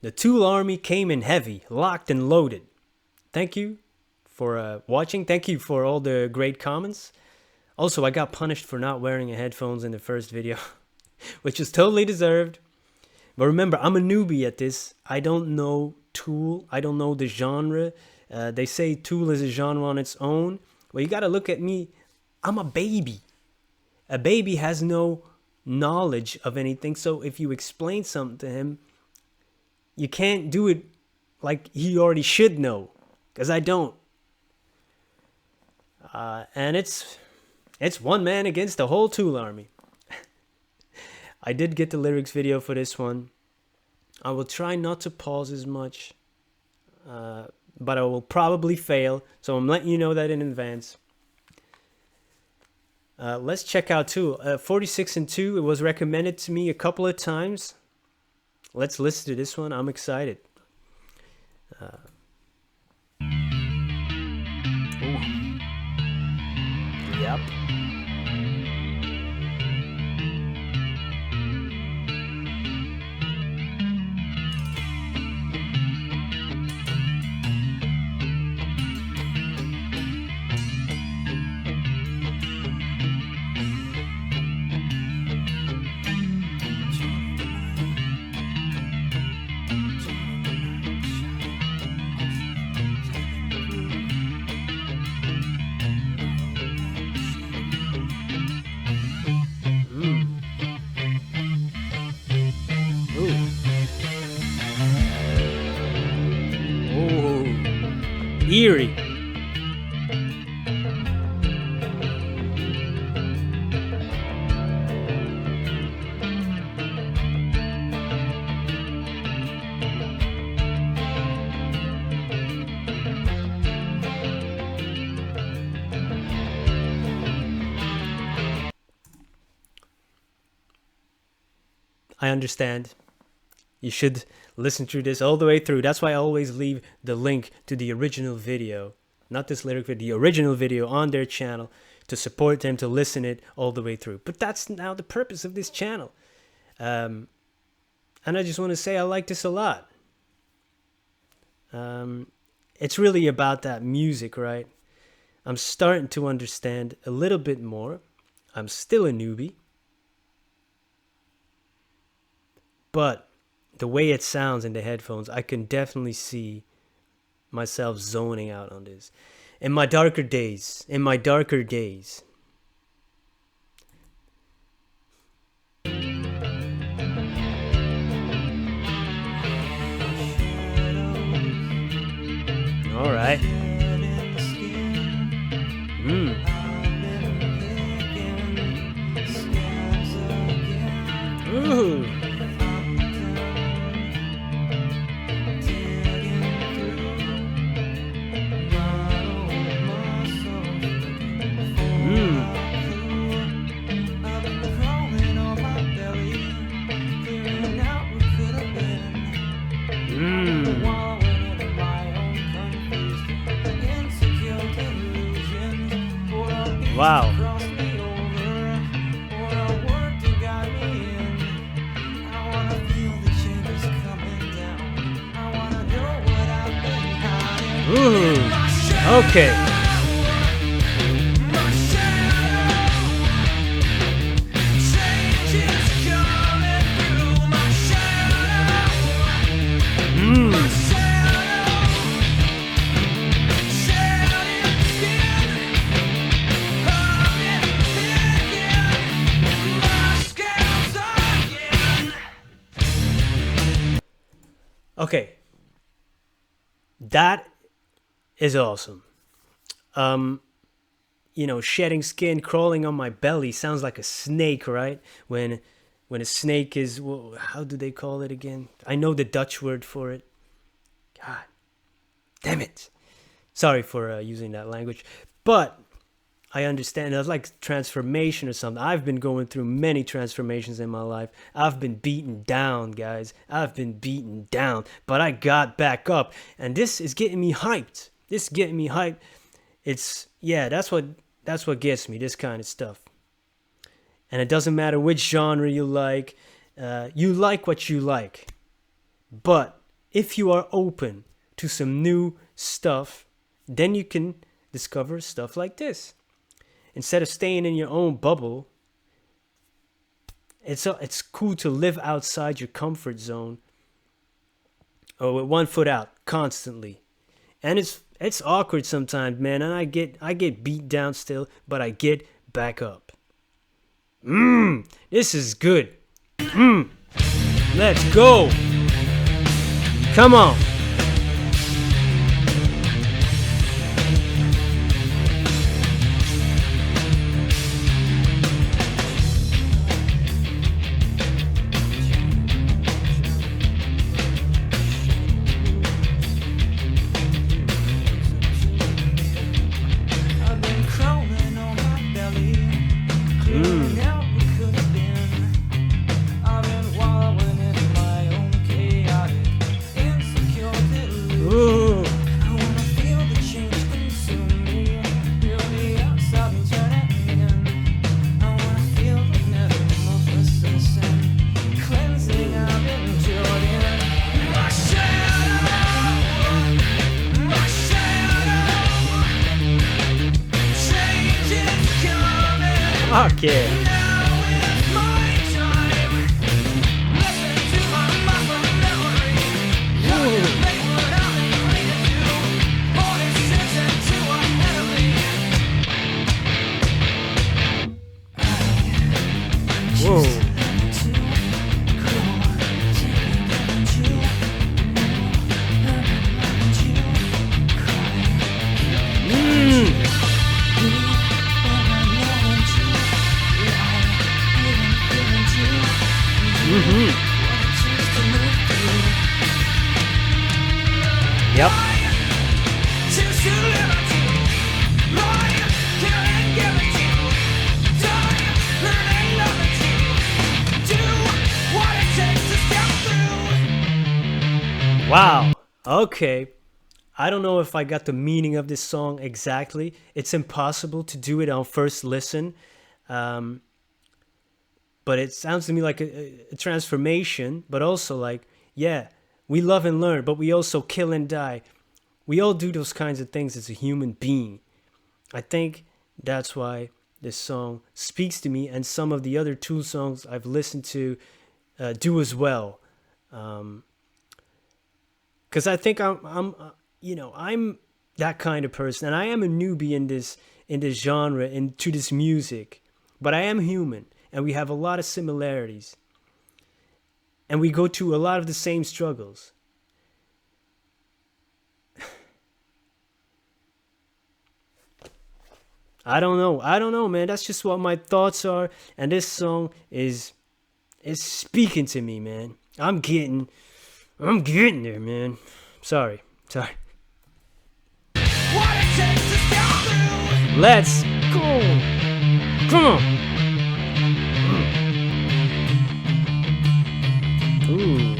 The Tool Army came in heavy, locked and loaded. Thank you for watching. Thank you for all the great comments. Also, I got punished for not wearing headphones in the first video, which is totally deserved. But remember, I'm a newbie at this. I don't know Tool. I don't know the genre. They say Tool is a genre on its own. Well, you got to look at me. I'm a baby. A baby has no knowledge of anything. So if you explain something to him, you can't do it like he already should know. Because I don't. And it's one man against the whole Tool Army. I did get the lyrics video for this one. I will try not to pause as much, but I will probably fail. So I'm letting you know that in advance. Let's check out Tool. 46 and 2. It was recommended to me a couple of times. Let's listen to this one. I'm excited. Yep. Eerie. I understand. You should listen through this all the way through. That's why I always leave the link to the original video, not this lyric video, the original video on their channel to support them to listen it all the way through. But that's now the purpose of this channel. And I just want to say I like this a lot. It's really about that music, right? I'm starting to understand a little bit more. I'm still a newbie. But the way it sounds in the headphones, I can definitely see myself zoning out on this. In my darker days. All right. Ooh. Wow. Ooh. Okay. Okay, that is awesome. You know, shedding skin, crawling on my belly sounds like a snake, right? When a snake is, how do they call it again? I know the Dutch word for it. God damn it. Sorry for using that language, but I understand. It's like transformation or something. I've been going through many transformations in my life. I've been beaten down, guys. I've been beaten down, but I got back up, and this is getting me hyped. This is getting me hyped. It's, yeah, that's what gets me, this kind of stuff. And it doesn't matter which genre you like what you like. But if you are open to some new stuff, then you can discover stuff like this. Instead of staying in your own bubble, it's cool to live outside your comfort zone, or with one foot out constantly. And it's awkward sometimes, man, and I get beat down still, but I get back up. This is good. Let's go. Come on. Okay. Whoa. Yep. Wow. Okay. I don't know if I got the meaning of this song exactly. It's impossible to do it on first listen. But it sounds to me like a transformation, but also like, yeah, we love and learn, but we also kill and die. We all do those kinds of things as a human being. I think that's why this song speaks to me, and some of the other Tool songs I've listened to do as well. Because I think I'm that kind of person, and I am a newbie in this genre, into this music, but I am human, and we have a lot of similarities, and we go through a lot of the same struggles. I don't know, man. That's just what my thoughts are, and this song is speaking to me, man. I'm getting there, man. Sorry. Let's go. Come on. Ooh.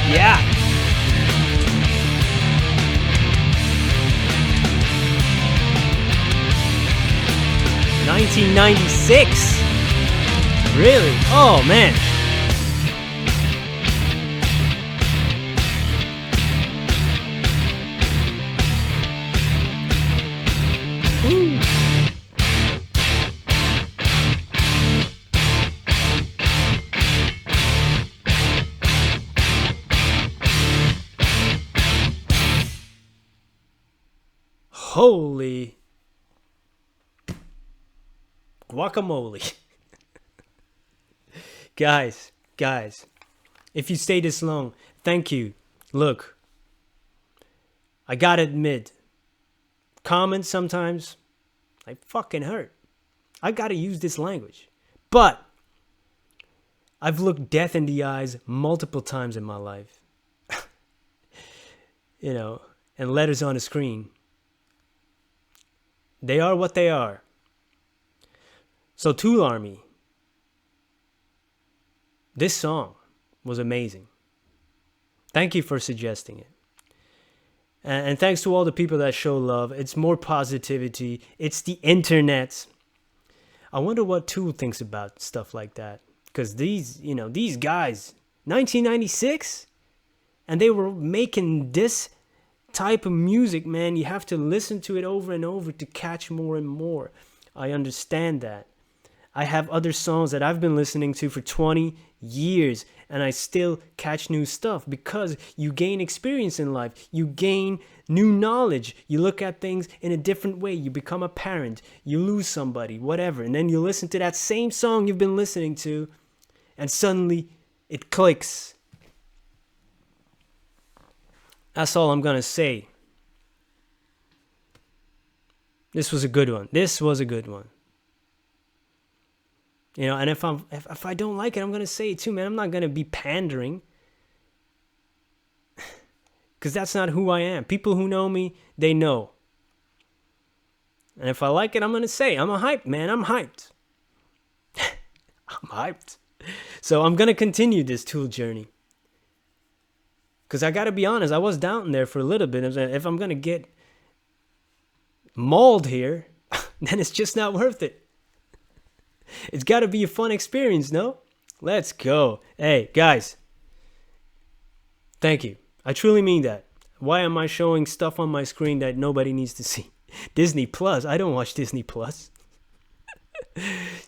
Yeah. $1996. Really? Oh man. Holy guacamole. Guys, if you stay this long, thank you. Look, I gotta admit, comments sometimes, they fucking hurt. I gotta use this language. But I've looked death in the eyes multiple times in my life. You know, and letters on a screen. They are what they are. So Tool Army, this song was amazing. Thank you for suggesting it. And thanks to all the people that show love. It's more positivity. It's the internet. I wonder what Tool thinks about stuff like that. Because these guys, 1996, and they were making this type of music, man. You have to listen to it over and over to catch more and more. I understand that. I have other songs that I've been listening to for 20 years, and I still catch new stuff because you gain experience in life. You gain new knowledge. You look at things in a different way. You become a parent. You lose somebody, whatever. And then you listen to that same song you've been listening to, and suddenly it clicks. That's all I'm going to say. This was a good one. You know, and if I don't like it, I'm going to say it too, man. I'm not going to be pandering. Because that's not who I am. People who know me, they know. And if I like it, I'm going to say, I'm a hype, man. I'm hyped. I'm hyped. So I'm going to continue this Tool journey. Because I got to be honest, I was down there for a little bit. If I'm going to get mauled here, then it's just not worth it. It's got to be a fun experience, no? Let's go. Hey, guys. Thank you. I truly mean that. Why am I showing stuff on my screen that nobody needs to see? Disney Plus. I don't watch Disney Plus.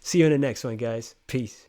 See you in the next one, guys. Peace.